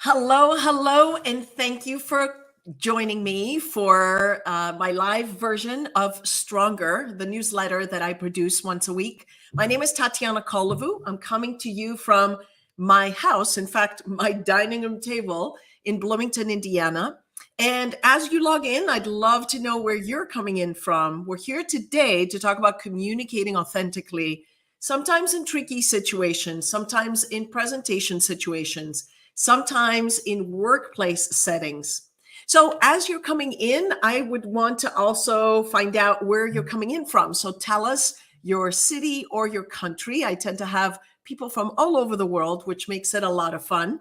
Hello, hello, and thank you for joining me for my live version of Stronger, the newsletter that I produce once a week. My name is Tatiana Kolovu. I'm coming to you from my house, in fact, my dining room table in Bloomington, Indiana. And as you log in, I'd love to know where you're coming in from. We're here today to talk about communicating authentically, sometimes in tricky situations, sometimes in presentation situations, sometimes in workplace settings. So, as you're coming in, I would want to also find out where you're coming in from. So, tell us your city or your country. I tend to have people from all over the world, which makes it a lot of fun.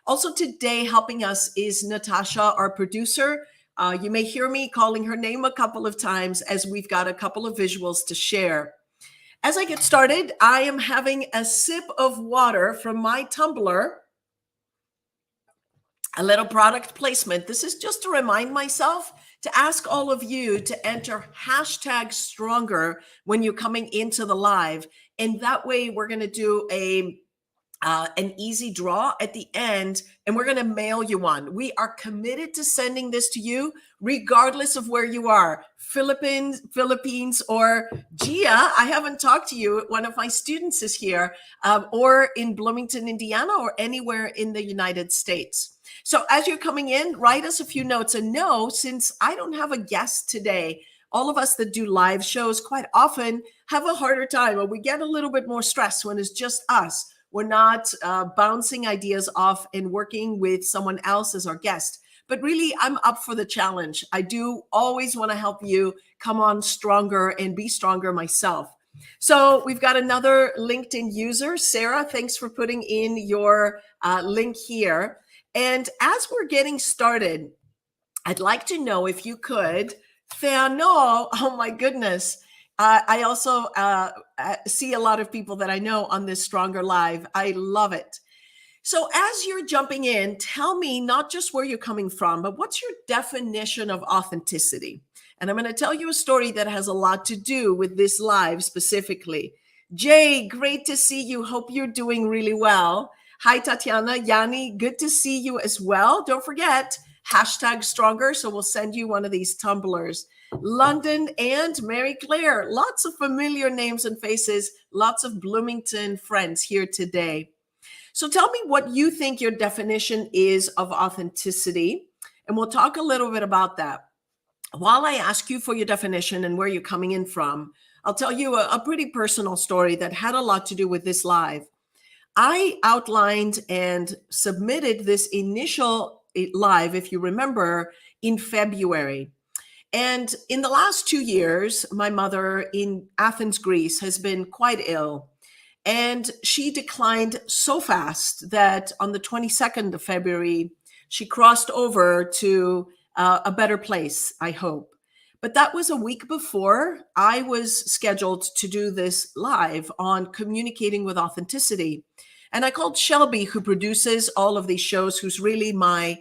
Also, today, helping us is Natasha, our producer. You may hear me calling her name a couple of times as we've got a couple of visuals to share. As I get started, I am having a sip of water from my tumbler. A little product placement. This is just to remind myself to ask all of you to enter hashtag stronger when you're coming into the live. And that way we're going to do an easy draw at the end, and we're going to mail you one. We are committed to sending this to you, regardless of where you are, Philippines, or Gia. I haven't talked to you. One of my students is here, or in Bloomington, Indiana, or anywhere in the United States. So as you're coming in, write us a few notes. And no, since I don't have a guest today, all of us that do live shows quite often have a harder time, or we get a little bit more stressed when it's just us. We're not bouncing ideas off and working with someone else as our guest. But really, I'm up for the challenge. I do always want to help you come on stronger and be stronger myself. So we've got another LinkedIn user. Sarah, thanks for putting in your link here. And as we're getting started, I'd like to know if you could, Theano, oh my goodness. I also see a lot of people that I know on this Stronger Live. I love it. So as you're jumping in, tell me not just where you're coming from, but what's your definition of authenticity? And I'm going to tell you a story that has a lot to do with this live specifically. Jay, great to see you. Hope you're doing really well. Hi, Tatiana. Yanni, good to see you as well. Don't forget, hashtag stronger. So we'll send you one of these tumblers. London and Mary Claire, lots of familiar names and faces, lots of Bloomington friends here today. So tell me what you think your definition is of authenticity, and we'll talk a little bit about that. While I ask you for your definition and where you're coming in from, I'll tell you a pretty personal story that had a lot to do with this live. I outlined and submitted this initial live, if you remember, in February. And in the last 2 years, my mother in Athens, Greece, has been quite ill. And she declined so fast that on the 22nd of February, she crossed over to a better place, I hope. But that was a week before I was scheduled to do this live on communicating with authenticity. And I called Shelby, who produces all of these shows, who's really my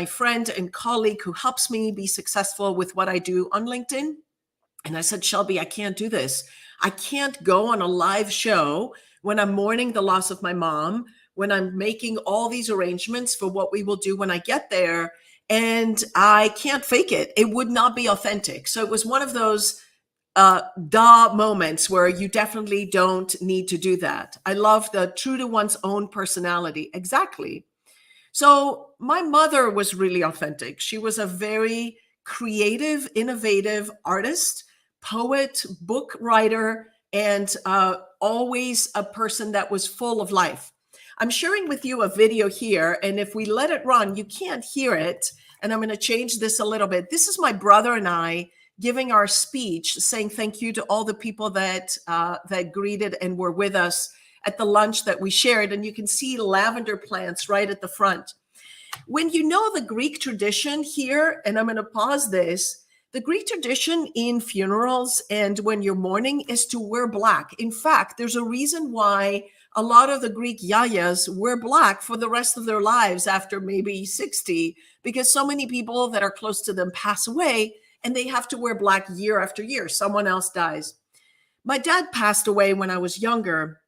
friend and colleague who helps me be successful with what I do on LinkedIn. And I said, Shelby, I can't do this. I can't go on a live show when I'm mourning the loss of my mom, when I'm making all these arrangements for what we will do when I get there. And I can't fake it. It would not be authentic. So it was one of those moments where you definitely don't need to do that. I love the true to one's own personality. Exactly. So my mother was really authentic. She was a very creative, innovative artist, poet, book writer, and always a person that was full of life. I'm sharing with you a video here, and if we let it run, you can't hear it. And I'm going to change this a little bit. This is my brother and I giving our speech, saying thank you to all the people that greeted and were with us at the lunch that we shared. And you can see lavender plants right at the front. When you know the Greek tradition here, and I'm going to pause this, the Greek tradition in funerals and when you're mourning is to wear black. In fact, there's a reason why a lot of the Greek yayas wear black for the rest of their lives after maybe 60, because so many people that are close to them pass away and they have to wear black year after year. Someone else dies. My dad passed away when I was younger,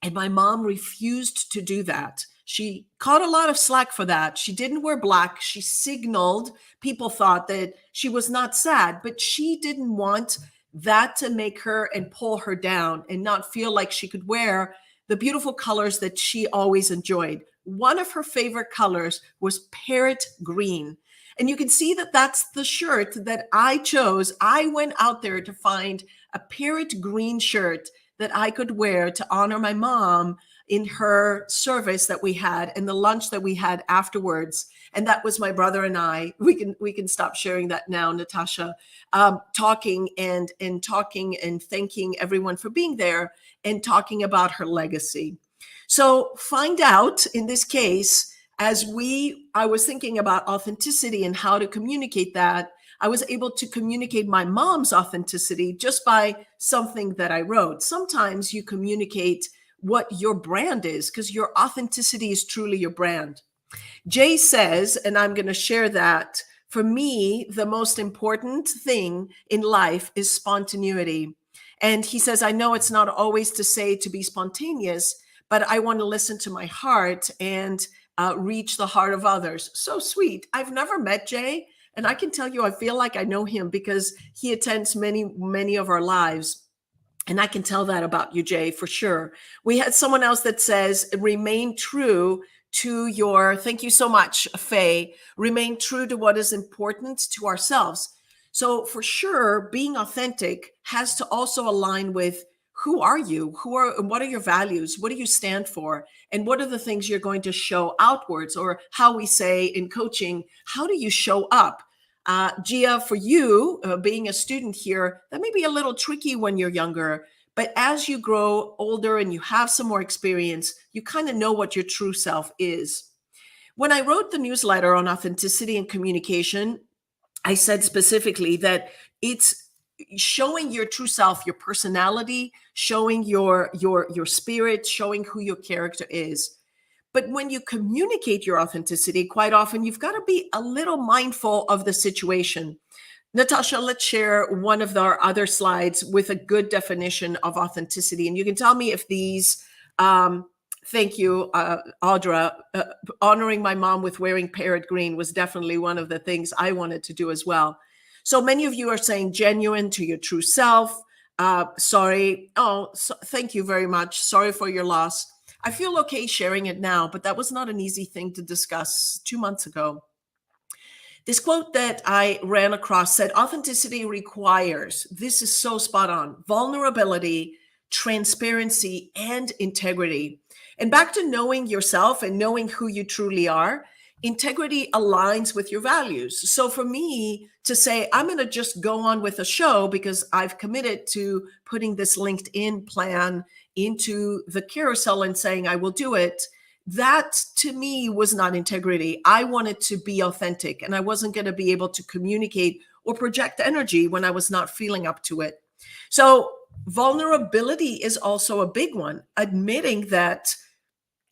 and my mom refused to do that. She caught a lot of slack for that. She didn't wear black. She signaled, people thought that she was not sad, but she didn't want that to make her and pull her down and not feel like she could wear the beautiful colors that she always enjoyed. One of her favorite colors was parrot green. And you can see that that's the shirt that I chose. I went out there to find a parrot green shirt that I could wear to honor my mom in her service that we had and the lunch that we had afterwards. And that was my brother and I. We can stop sharing that now, Natasha. Talking and talking and thanking everyone for being there and talking about her legacy. So find out in this case, I was thinking about authenticity and how to communicate that, I was able to communicate my mom's authenticity just by something that I wrote. Sometimes you communicate what your brand is because your authenticity is truly your brand. Jay says, and I'm going to share that, for me, the most important thing in life is spontaneity. And he says, I know it's not always to say to be spontaneous, but I want to listen to my heart and reach the heart of others. So sweet. I've never met Jay, and I can tell you, I feel like I know him because he attends many of our lives. And I can tell that about you, Jay, for sure. We had someone else that says, remain true to your, thank you so much, Faye, remain true to what is important to ourselves. So for sure, being authentic has to also align with who are you? What are your values? What do you stand for? And what are the things you're going to show outwards? Or how we say in coaching, how do you show up? Gia, for you, being a student here, that may be a little tricky when you're younger, but as you grow older and you have some more experience, you kind of know what your true self is. When I wrote the newsletter on authenticity and communication, I said specifically that it's showing your true self, your personality, showing your spirit, showing who your character is. But when you communicate your authenticity, quite often you've got to be a little mindful of the situation. Natasha, let's share one of our other slides with a good definition of authenticity. And you can tell me if these, thank you, Audra, honoring my mom with wearing parrot green was definitely one of the things I wanted to do as well. So many of you are saying genuine to your true self. Sorry. Oh, thank you very much. Sorry for your loss. I feel okay sharing it now, but that was not an easy thing to discuss 2 months ago. This quote that I ran across said, authenticity requires, this is so spot on, vulnerability, transparency, and integrity. And back to knowing yourself and knowing who you truly are, integrity aligns with your values. So for me to say, I'm going to just go on with a show because I've committed to putting this LinkedIn plan into the carousel and saying I will do it, that to me was not integrity. I wanted to be authentic, and I wasn't going to be able to communicate or project energy when I was not feeling up to it. So vulnerability is also a big one, admitting that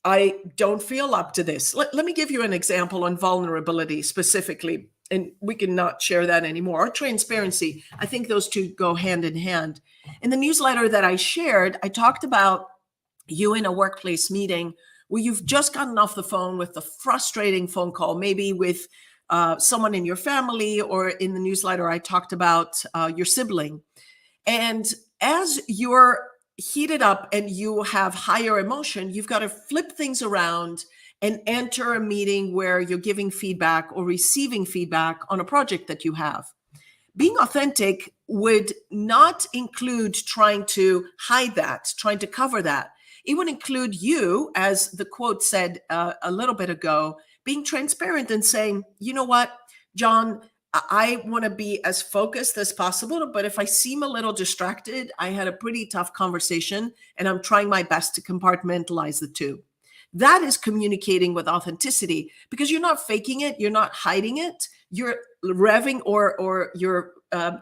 I don't feel up to this. Let me give you an example on vulnerability specifically, and we can not share that anymore. Or transparency. I think those two go hand in hand. In the newsletter that I shared, I talked about you in a workplace meeting where you've just gotten off the phone with a frustrating phone call, maybe with someone in your family, or in the newsletter, I talked about your sibling. And as you're heated up and you have higher emotion, you've got to flip things around and enter a meeting where you're giving feedback or receiving feedback on a project that you have. Being authentic would not include trying to hide that, trying to cover that. It would include you, as the quote said a little bit ago, being transparent and saying, you know what, John, I want to be as focused as possible, but if I seem a little distracted, I had a pretty tough conversation and I'm trying my best to compartmentalize the two. That is communicating with authenticity because you're not faking it. You're not hiding it. You're revving or you're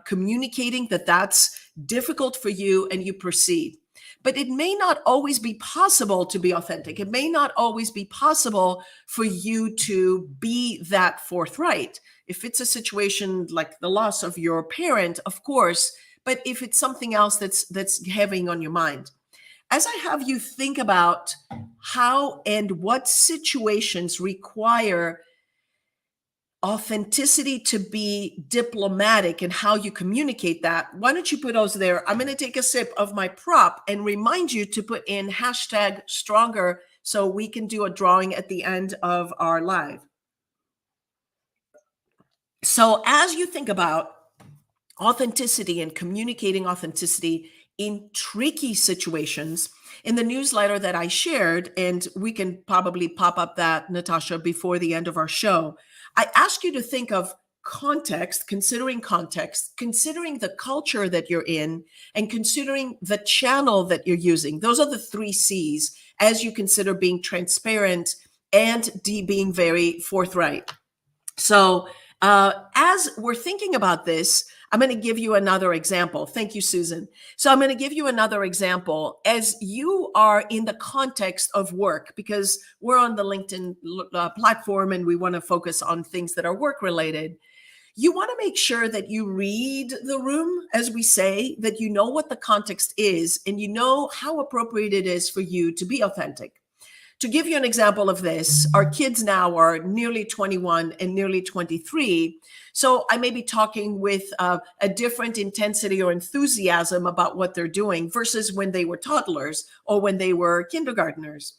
communicating that that's difficult for you and you proceed. But it may not always be possible to be authentic. It may not always be possible for you to be that forthright. If it's a situation like the loss of your parent, of course, but if it's something else that's heavy on your mind. As I have you think about how and what situations require authenticity to be diplomatic and how you communicate that. Why don't you put those there? I'm going to take a sip of my prop and remind you to put in hashtag stronger so we can do a drawing at the end of our live. So as you think about authenticity and communicating authenticity in tricky situations, in the newsletter that I shared, and we can probably pop up that, Natasha, before the end of our show, I ask you to think of context, considering the culture that you're in, and considering the channel that you're using. Those are the 3 C's as you consider being transparent and D, being very forthright. So as we're thinking about this, I'm going to give you another example. Thank you, Susan. So I'm going to give you another example as you are in the context of work, because we're on the LinkedIn platform and we want to focus on things that are work related. You want to make sure that you read the room, as we say, that you know what the context is and you know how appropriate it is for you to be authentic. To give you an example of this, our kids now are nearly 21 and nearly 23. So I may be talking with a different intensity or enthusiasm about what they're doing versus when they were toddlers or when they were kindergartners.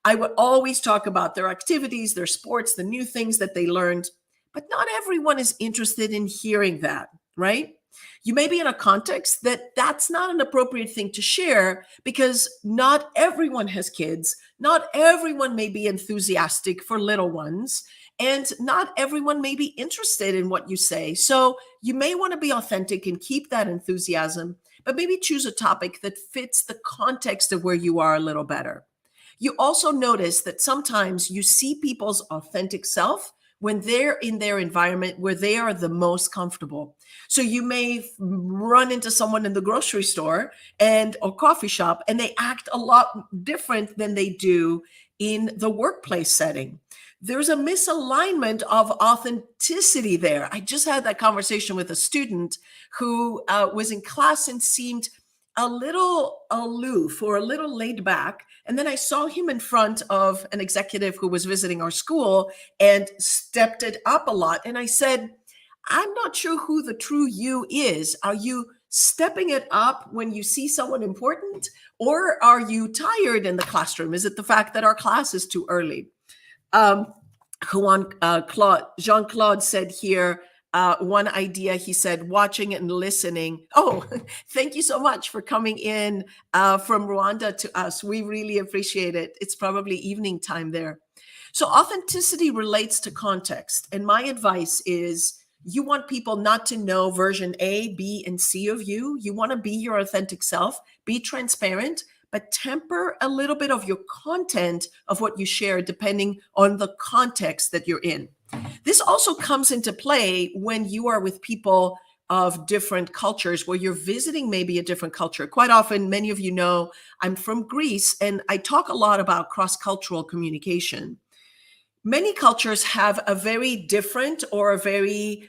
I would always talk about their activities, their sports, the new things that they learned, but not everyone is interested in hearing that, right? You may be in a context that's not an appropriate thing to share because not everyone has kids. Not everyone may be enthusiastic for little ones, and not everyone may be interested in what you say. So you may want to be authentic and keep that enthusiasm, but maybe choose a topic that fits the context of where you are a little better. You also notice that sometimes you see people's authentic self when they're in their environment where they are the most comfortable. So you may run into someone in the grocery store or coffee shop, and they act a lot different than they do in the workplace setting. There's a misalignment of authenticity there. I just had that conversation with a student who was in class and seemed a little aloof or a little laid back. And then I saw him in front of an executive who was visiting our school and stepped it up a lot. And I said, I'm not sure who the true you is. Are you stepping it up when you see someone important, or are you tired in the classroom? Is it the fact that our class is too early? Jean-Claude said here, one idea, he said, watching and listening. Oh, thank you so much for coming in from Rwanda to us. We really appreciate it. It's probably evening time there. So authenticity relates to context. And my advice is you want people not to know version A, B, and C of you. You want to be your authentic self, be transparent, but temper a little bit of your content of what you share depending on the context that you're in. This also comes into play when you are with people of different cultures, where you're visiting maybe a different culture. Quite often, many of you know I'm from Greece, and I talk a lot about cross-cultural communication. Many cultures have a very different or a very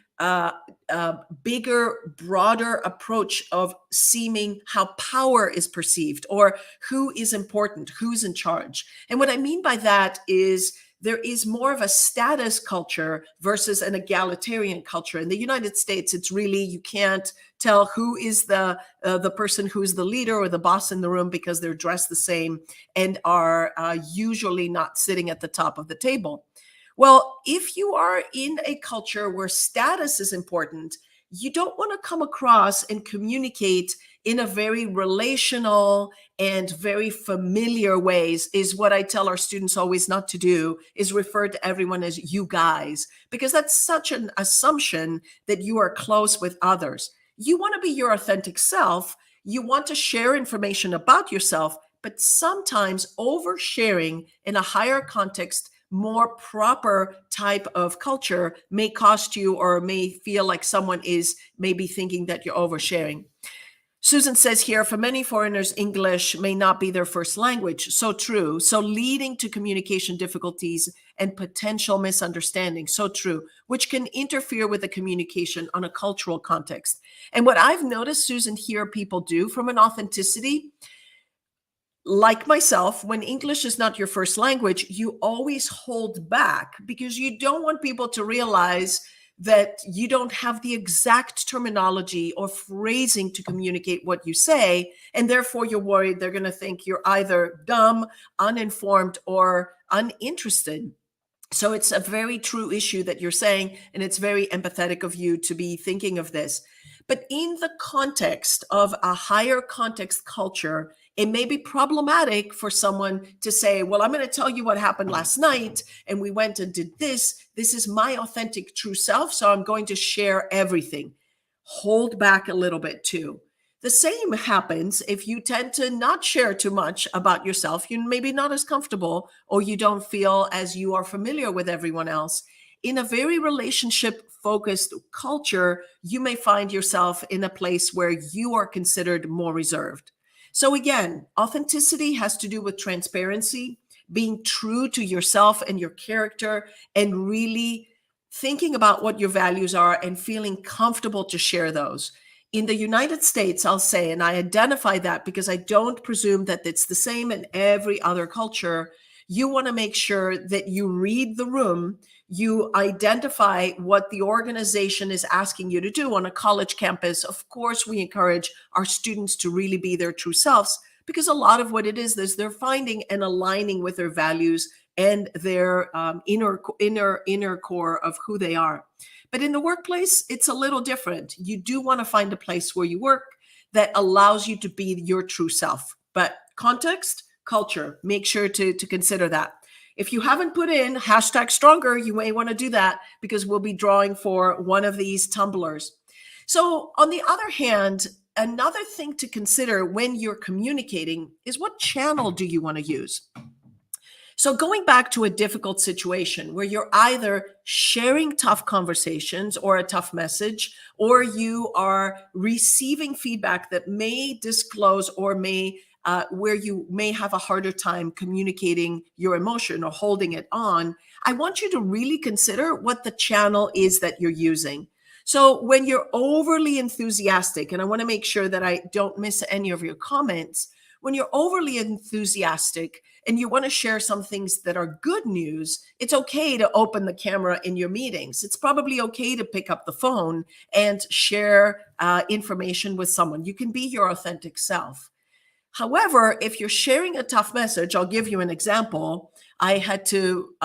bigger, broader approach of seeming how power is perceived or who is important, who's in charge. And what I mean by that is there is more of a status culture versus an egalitarian culture. In the United States, it's really, you can't tell who is the person who's the leader or the boss in the room because they're dressed the same and are usually not sitting at the top of the table. Well, if you are in a culture where status is important, you don't want to come across and communicate in a very relational and very familiar ways. Is what I tell our students always not to do, is refer to everyone as you guys, because that's such an assumption that you are close with others. You want to be your authentic self. You want to share information about yourself, but sometimes oversharing in a higher context, more proper type of culture may cost you or may feel like someone is maybe thinking that you're oversharing. Susan says here, for many foreigners, English may not be their first language. So true. So leading to communication difficulties and potential misunderstanding. So true, which can interfere with the communication on a cultural context. And what I've noticed, Susan, here people do from an authenticity, like myself, when English is not your first language, you always hold back because you don't want people to realize that you don't have the exact terminology or phrasing to communicate what you say. And therefore, you're worried they're going to think you're either dumb, uninformed, or uninterested. So it's a very true issue that you're saying, and it's very empathetic of you to be thinking of this. But in the context of a higher context culture, it may be problematic for someone to say, well, I'm going to tell you what happened last night, and we went and did this. This is my authentic true self, so I'm going to share everything. Hold back a little bit too. The same happens if you tend to not share too much about yourself. You're maybe not as comfortable, or you don't feel as you are familiar with everyone else. In a very relationship focused culture, you may find yourself in a place where you are considered more reserved. So again, authenticity has to do with transparency, being true to yourself and your character, and really thinking about what your values are and feeling comfortable to share those. In the United States, I'll say, and I identify that because I don't presume that it's the same in every other culture, you want to make sure that you read the room, you identify what the organization is asking you to do on a college campus. Of course, we encourage our students to really be their true selves, because a lot of what it is they're finding and aligning with their values and their inner core of who they are. But in the workplace, it's a little different. You do want to find a place where you work that allows you to be your true self. But context, culture, make sure to consider that. If you haven't put in #stronger, you may want to do that, because we'll be drawing for one of these tumblers. So on the other hand, another thing to consider when you're communicating is, what channel do you want to use? So going back to a difficult situation where you're either sharing tough conversations or a tough message, or you are receiving feedback that may disclose or may where you may have a harder time communicating your emotion or holding it on, I want you to really consider what the channel is that you're using. So when you're overly enthusiastic, and I want to make sure that I don't miss any of your comments, when you're overly enthusiastic and you want to share some things that are good news, it's okay to open the camera in your meetings. It's probably okay to pick up the phone and share information with someone. You can be your authentic self. However, if you're sharing a tough message, I'll give you an example. I had to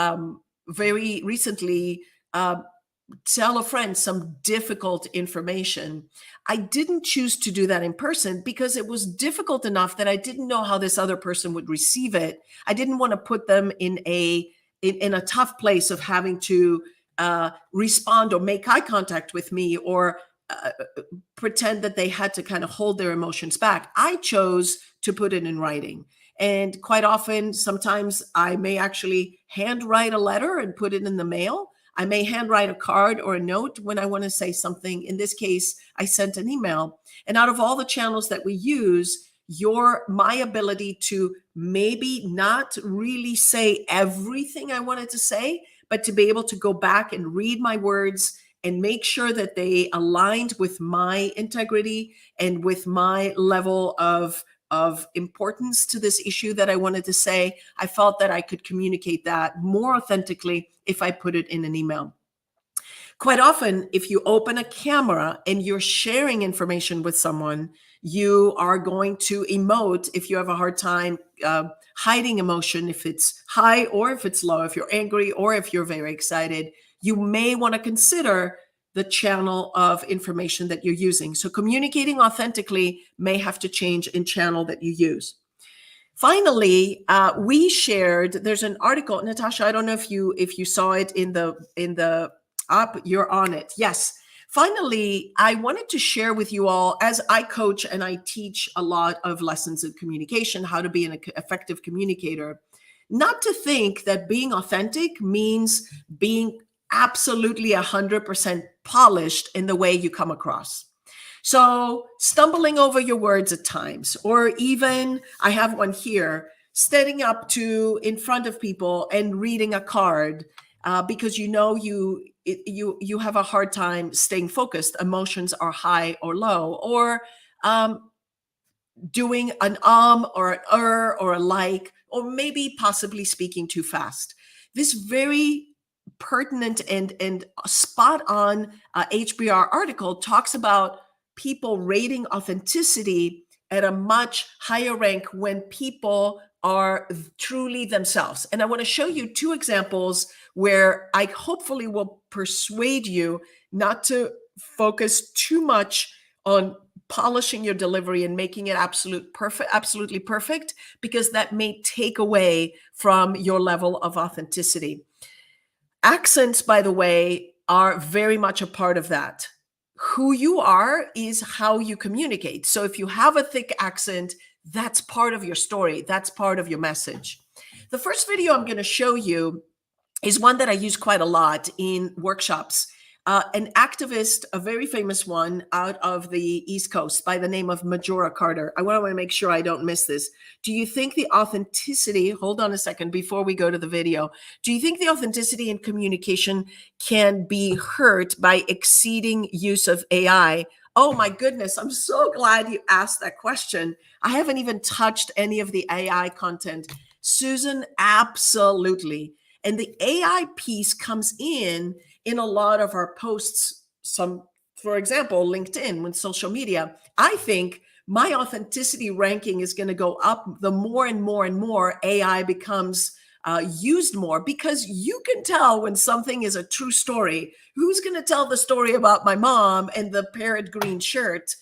very recently tell a friend some difficult information. I didn't choose to do that in person because it was difficult enough that I didn't know how this other person would receive it. I didn't want to put them in a tough place of having to respond or make eye contact with me, or pretend that they had to kind of hold their emotions back. I chose to put it in writing. And quite often, sometimes I may actually handwrite a letter and put it in the mail. I may handwrite a card or a note when I want to say something. In this case, I sent an email. And out of all the channels that we use, my ability to maybe not really say everything I wanted to say, but to be able to go back and read my words and make sure that they aligned with my integrity and with my level of importance to this issue that I wanted to say, I felt that I could communicate that more authentically if I put it in an email. Quite often, if you open a camera and you're sharing information with someone, you are going to emote if you have a hard time hiding emotion, if it's high or if it's low, if you're angry or if you're very excited. You may want to consider the channel of information that you're using. So communicating authentically may have to change in channel that you use. Finally, we shared, there's an article, Natasha, I don't know if you saw it in the app, you're on it. Yes. Finally, I wanted to share with you all, as I coach and I teach a lot of lessons in communication, how to be an effective communicator, not to think that being authentic means being absolutely 100% polished in the way you come across. So stumbling over your words at times, or even, I have one here, standing up in front of people and reading a card because you have a hard time staying focused. Emotions are high or low, or doing an or an or a like, or maybe possibly speaking too fast. This very pertinent and spot on HBR article talks about people rating authenticity at a much higher rank when people are truly themselves. And I want to show you two examples where I hopefully will persuade you not to focus too much on polishing your delivery and making it absolutely perfect, because that may take away from your level of authenticity. Accents, by the way, are very much a part of that. Who you are is how you communicate. So if you have a thick accent, that's part of your story. That's part of your message. The first video I'm going to show you is one that I use quite a lot in workshops. An activist, a very famous one out of the East Coast by the name of Majora Carter. I want to make sure I don't miss this. Do you think the authenticity, hold on a second before we go to the video. Do you think the authenticity in communication can be hurt by exceeding use of AI? Oh my goodness, I'm so glad you asked that question. I haven't even touched any of the AI content. Susan, absolutely. And the AI piece comes in a lot of our posts. Some, for example, LinkedIn, with social media. I think my authenticity ranking is going to go up the more and more and more AI becomes used more, because you can tell when something is a true story. Who's going to tell the story about my mom and the parrot green shirt?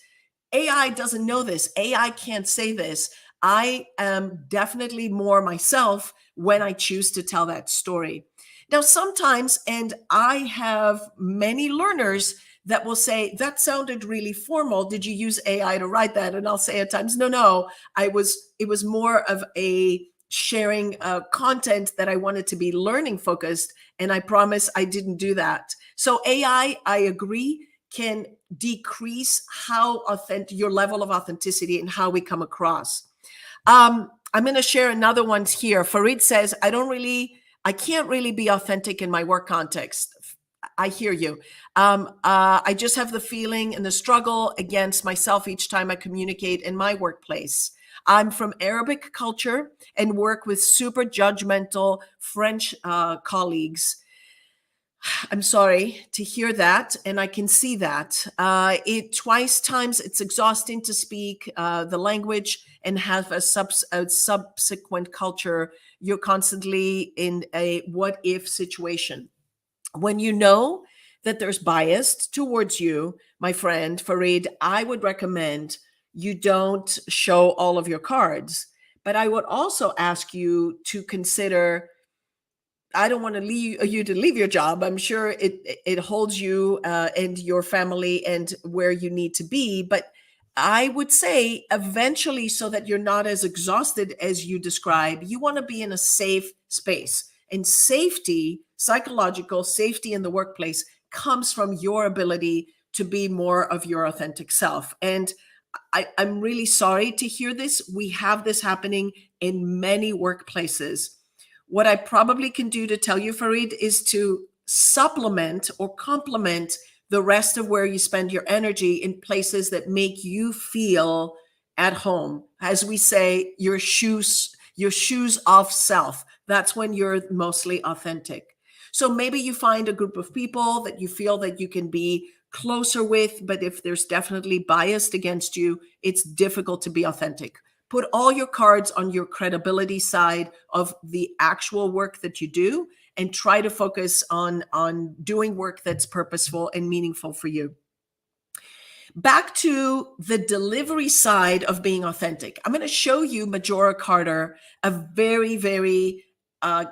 AI doesn't know this. AI can't say this. I am definitely more myself when I choose to tell that story. Now, sometimes, and I have many learners that will say, that sounded really formal. Did you use AI to write that? And I'll say at times, no, it was more of a sharing content that I wanted to be learning focused. And I promise I didn't do that. So AI, I agree, can decrease how authentic your level of authenticity and how we come across. I'm going to share another one here. Farid says, I can't really be authentic in my work context. I hear you. I just have the feeling and the struggle against myself each time I communicate in my workplace. I'm from Arabic culture and work with super judgmental French colleagues. I'm sorry to hear that, and I can see that. It's exhausting to speak the language and have a subsequent culture. You're constantly in a what if situation. When you know that there's bias towards you, my friend Farid, I would recommend you don't show all of your cards. But I would also ask you to consider, I don't want to leave you to leave your job. I'm sure it holds you and your family and where you need to be. But I would say eventually, so that you're not as exhausted as you describe, you want to be in a safe space. And safety, psychological safety in the workplace, comes from your ability to be more of your authentic self. And I'm really sorry to hear this. We have this happening in many workplaces. What I probably can do to tell you, Farid, is to supplement or complement the rest of where you spend your energy in places that make you feel at home. As we say, your shoes off self. That's when you're mostly authentic. So maybe you find a group of people that you feel that you can be closer with, but if there's definitely biased against you, it's difficult to be authentic. Put all your cards on your credibility side of the actual work that you do, and try to focus on doing work that's purposeful and meaningful for you. Back to the delivery side of being authentic. I'm going to show you Majora Carter, a very, very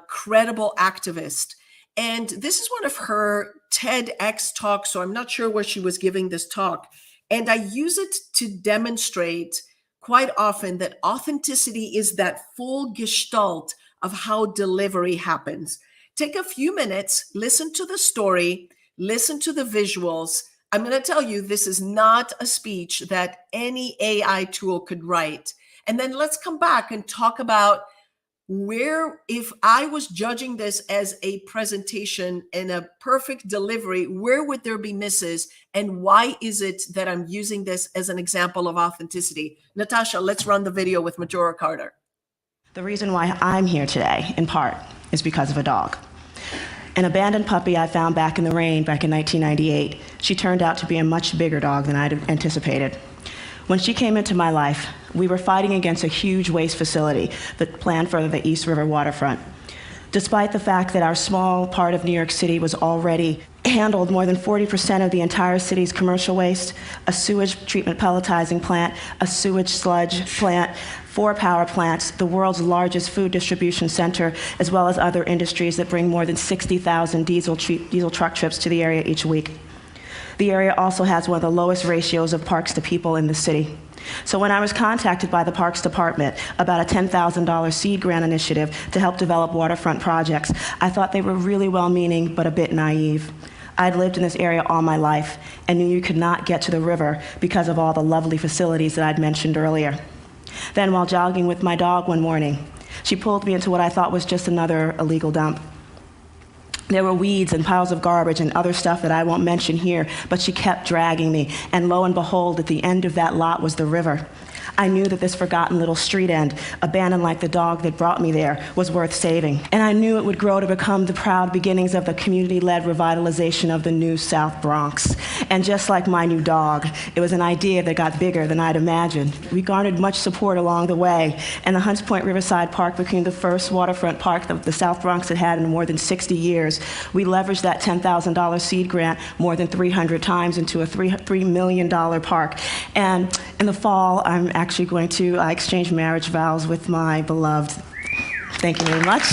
credible activist. And this is one of her TEDx talks, so I'm not sure where she was giving this talk. And I use it to demonstrate quite often that authenticity is that full gestalt of how delivery happens. Take a few minutes, listen to the story, listen to the visuals. I'm going to tell you, this is not a speech that any AI tool could write. And then let's come back and talk about where, if I was judging this as a presentation and a perfect delivery, where would there be misses? And why is it that I'm using this as an example of authenticity? Natasha, let's run the video with Majora Carter. The reason why I'm here today, in part, is because of a dog. An abandoned puppy I found back in the rain back in 1998. She turned out to be a much bigger dog than I'd anticipated. When she came into my life, we were fighting against a huge waste facility that planned for the East River waterfront. Despite the fact that our small part of New York City was already handled more than 40% of the entire city's commercial waste, a sewage treatment pelletizing plant, a sewage sludge plant, 4 power plants, the world's largest food distribution center, as well as other industries that bring more than 60,000 diesel truck trips to the area each week. The area also has one of the lowest ratios of parks to people in the city. So when I was contacted by the Parks Department about a $10,000 seed grant initiative to help develop waterfront projects, I thought they were really well-meaning but a bit naive. I'd lived in this area all my life and knew you could not get to the river because of all the lovely facilities that I'd mentioned earlier. Then while jogging with my dog one morning, she pulled me into what I thought was just another illegal dump. There were weeds and piles of garbage and other stuff that I won't mention here, but she kept dragging me, and lo and behold, at the end of that lot was the river. I knew that this forgotten little street end, abandoned like the dog that brought me there, was worth saving. And I knew it would grow to become the proud beginnings of the community-led revitalization of the new South Bronx. And just like my new dog, it was an idea that got bigger than I'd imagined. We garnered much support along the way, and the Hunts Point Riverside Park became the first waterfront park that the South Bronx had had in more than 60 years. We leveraged that $10,000 seed grant more than 300 times into a $3 million park. And in the fall, I'm actually going to exchange marriage vows with my beloved. Thank you very much.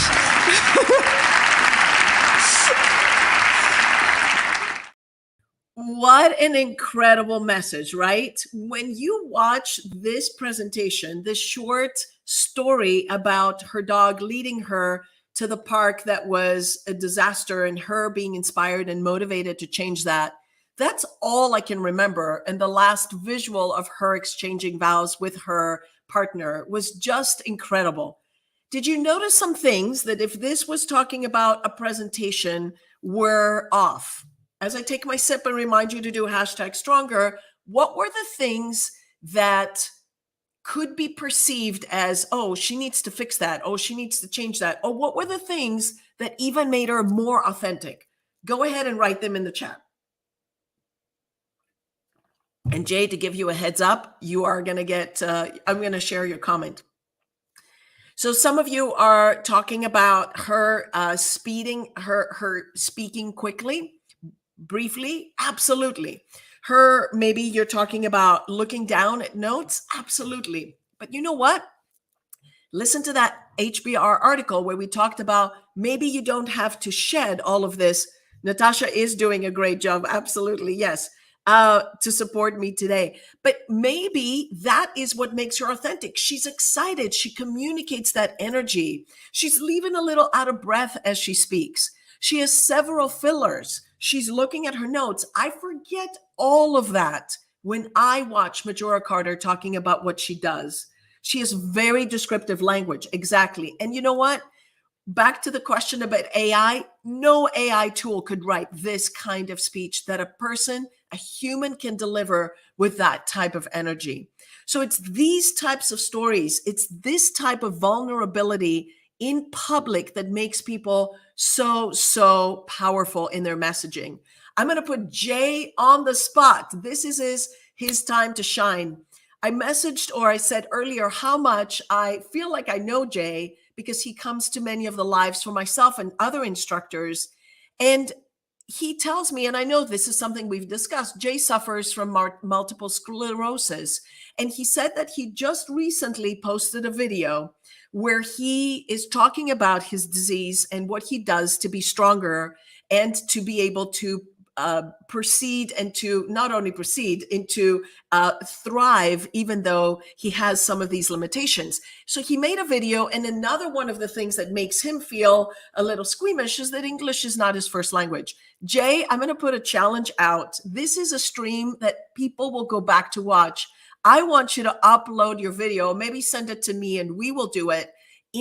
What an incredible message, right? When you watch this presentation, this short story about her dog leading her to the park that was a disaster and her being inspired and motivated to change that, that's all I can remember. And the last visual of her exchanging vows with her partner was just incredible. Did you notice some things that if this was talking about a presentation were off? As I take my sip and remind you to do #stronger, what were the things that could be perceived as, oh, she needs to fix that. Oh, she needs to change that. Or what were the things that even made her more authentic? Go ahead and write them in the chat. And Jay, to give you a heads up, you are going to get, I'm going to share your comment. So some of you are talking about her speeding, her speaking quickly, briefly. Absolutely. Maybe you're talking about looking down at notes. Absolutely. But you know what? Listen to that HBR article where we talked about maybe you don't have to shed all of this. Natasha is doing a great job. Absolutely. Yes. To support me today. But maybe that is what makes her authentic. She's excited. She communicates that energy. She's leaving a little out of breath as she speaks. She has several fillers. She's looking at her notes. I forget all of that when I watch Majora Carter talking about what she does. She has very descriptive language. Exactly. And you know what? Back to the question about AI, no AI tool could write this kind of speech that a human can deliver with that type of energy. So it's these types of stories, it's this type of vulnerability in public that makes people so powerful in their messaging. I'm going to put Jay on the spot. This is his time to shine. I messaged, or I said earlier, how much I feel like I know Jay because he comes to many of the lives for myself and other instructors. And he tells me, and I know this is something we've discussed, Jay suffers from multiple sclerosis. And he said that he just recently posted a video where he is talking about his disease and what he does to be stronger and to be able to proceed and to not only proceed into thrive, even though he has some of these limitations. So he made a video, and another one of the things that makes him feel a little squeamish is that English is not his first language. Jay, I'm going to put a challenge out. This is a stream that people will go back to watch. I want you to upload your video, maybe send it to me and we will do it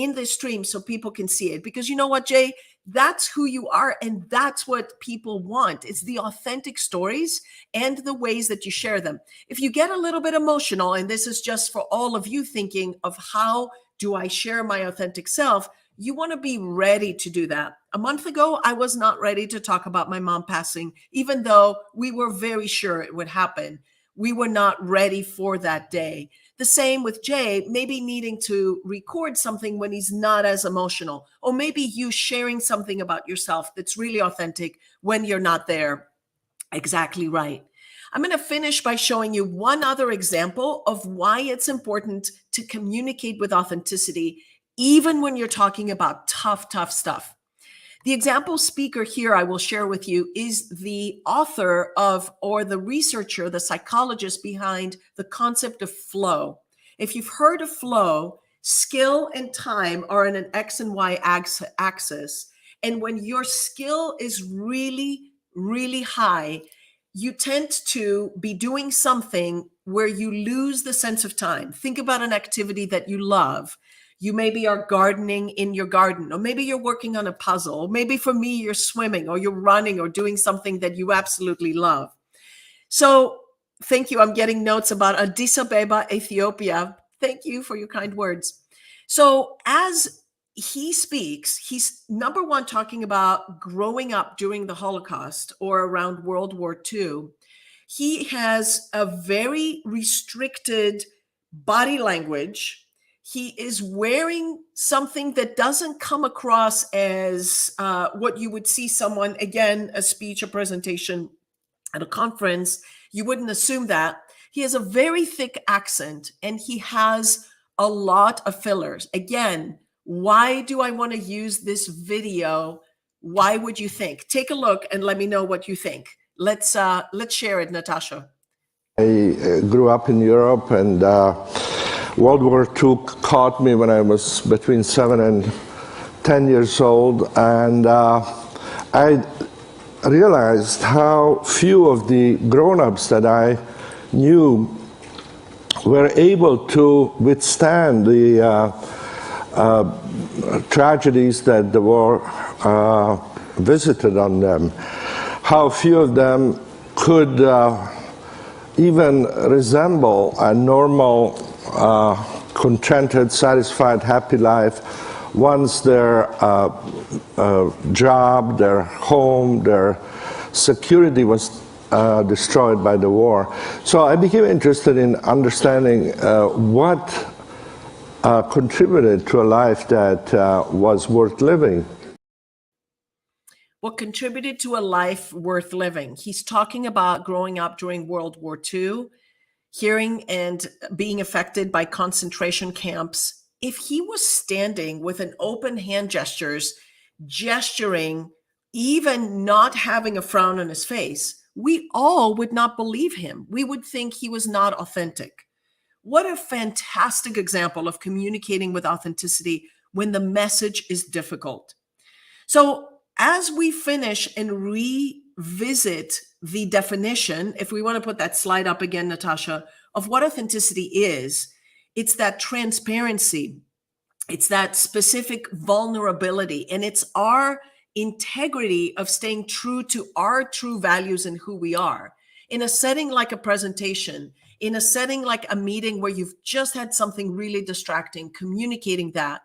in the stream so people can see it. Because you know what, Jay? That's who you are, and that's what people want. It's the authentic stories and the ways that you share them. If you get a little bit emotional, and this is just for all of you thinking of how do I share my authentic self, you want to be ready to do that. A month ago, I was not ready to talk about my mom passing, even though we were very sure it would happen. We were not ready for that day. The same with Jay, maybe needing to record something when he's not as emotional, or maybe you sharing something about yourself that's really authentic when you're not there. Exactly right. I'm going to finish by showing you one other example of why it's important to communicate with authenticity, even when you're talking about tough stuff. The example speaker here I will share with you is the author of, or the researcher, the psychologist behind the concept of flow. If you've heard of flow, skill and time are in an X and Y axis. And when your skill is really, really high, you tend to be doing something where you lose the sense of time. Think about an activity that you love. You maybe are gardening in your garden, or maybe you're working on a puzzle, or maybe for me, you're swimming or you're running or doing something that you absolutely love. So thank you. I'm getting notes about Addis Ababa, Ethiopia. Thank you for your kind words. So as he speaks, he's number one talking about growing up during the Holocaust or around World War II. He has a very restricted body language. He is wearing something that doesn't come across as what you would see someone, again, a speech, a presentation at a conference. You wouldn't assume that. He has a very thick accent, and he has a lot of fillers. Again, why do I want to use this video? Why would you think? Take a look and let me know what you think. Let's share it, Natasha. I grew up in Europe, and World War II caught me when I was between 7 and 10 years old, and I realized how few of the grown-ups that I knew were able to withstand the tragedies that the war visited on them. How few of them could even resemble a normal, contented, satisfied, happy life once their job, their home, their security was destroyed by the war. So I became interested in understanding what contributed to a life that was worth living. What contributed to a life worth living? He's talking about growing up during World War II, hearing and being affected by concentration camps. If he was standing with an open hand gestures, gesturing, even not having a frown on his face, we all would not believe him. We would think he was not authentic. What a fantastic example of communicating with authenticity when the message is difficult. So as we finish and revisit the definition, if we want to put that slide up again, Natasha, of what authenticity is, it's that transparency, it's that specific vulnerability, and it's our integrity of staying true to our true values and who we are. In a setting like a presentation, in a setting like a meeting where you've just had something really distracting, communicating that,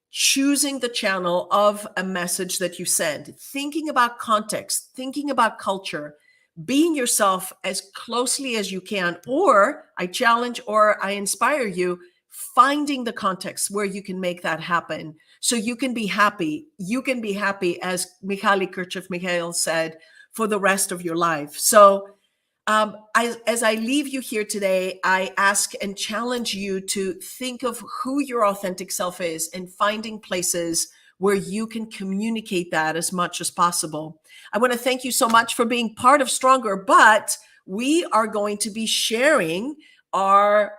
choosing the channel of a message that you send, thinking about context, thinking about culture, being yourself as closely as you can, or I challenge or I inspire you, finding the context where you can make that happen so you can be happy. You can be happy, as Mihaly Csikszentmihalyi said, for the rest of your life. So as I leave you here today, I ask and challenge you to think of who your authentic self is and finding places where you can communicate that as much as possible. I want to thank you so much for being part of Stronger, but we are going to be sharing our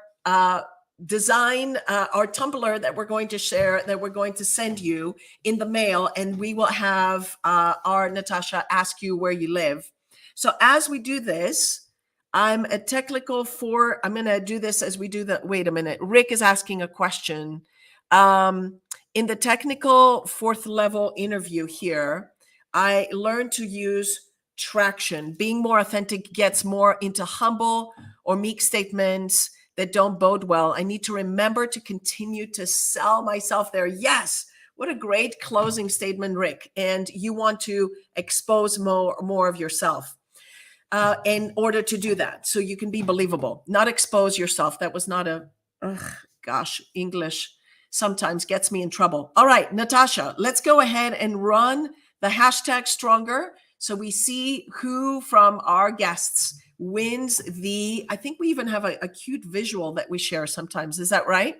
design, our Tumblr that we're going to share, that we're going to send you in the mail, and we will have our Natasha ask you where you live. So as we do this, I'm a technical I'm going to do this as we do the, wait a minute. Rick is asking a question. In the technical 4th level interview here, I learned to use traction. Being more authentic gets more into humble or meek statements that don't bode well. I need to remember to continue to sell myself there. Yes. What a great closing statement, Rick. And you want to expose more of yourself in order to do that. So you can be believable, not expose yourself. That was not English sometimes gets me in trouble. All right, Natasha, let's go ahead and run the hashtag stronger. So we see who from our guests wins I think we even have a cute visual that we share sometimes. Is that right?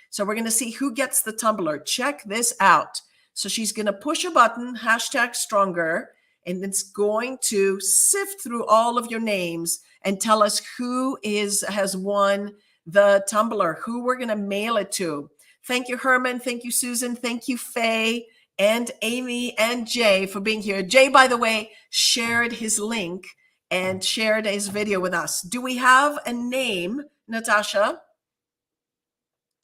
So we're going to see who gets the tumbler. Check this out. So she's going to push a button, hashtag stronger, and it's going to sift through all of your names and tell us who has won the tumbler, who we're going to mail it to. Thank you, Herman. Thank you, Susan. Thank you, Faye and Amy and Jay for being here. Jay, by the way, shared his link and shared his video with us. Do we have a name, Natasha?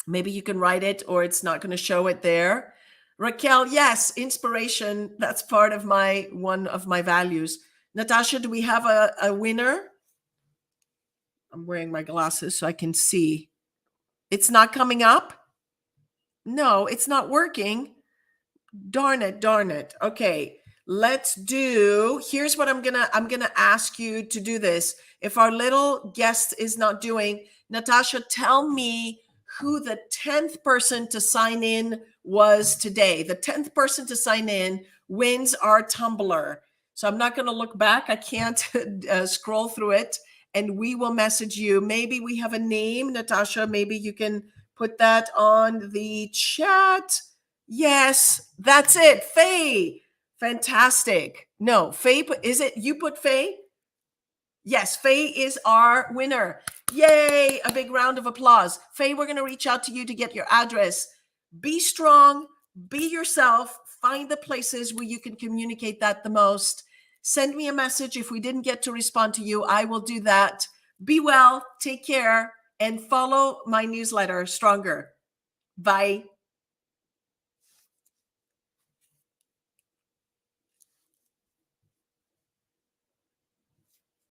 Maybe you can write it or it's not going to show it there. Raquel, yes, inspiration. That's part of one of my values. Natasha, do we have a winner? I'm wearing my glasses so I can see. It's not coming up? No, it's not working. Darn it. Okay, here's what I'm gonna ask you to do this. If our little guest is not doing, Natasha, tell me who the 10th person to sign in was today. The 10th person to sign in wins our tumbler. So I'm not gonna look back. I can't scroll through it, and we will message you. Maybe we have a name, Natasha. Maybe you can put that on the chat. Yes, that's it. Faye. Fantastic. No, Faye, is it you put Faye? Yes, Faye is our winner. Yay, a big round of applause. Faye, we're going to reach out to you to get your address. Be strong, be yourself, find the places where you can communicate that the most. Send me a message. If we didn't get to respond to you, I will do that. Be well, take care, and follow my newsletter, Stronger. Bye.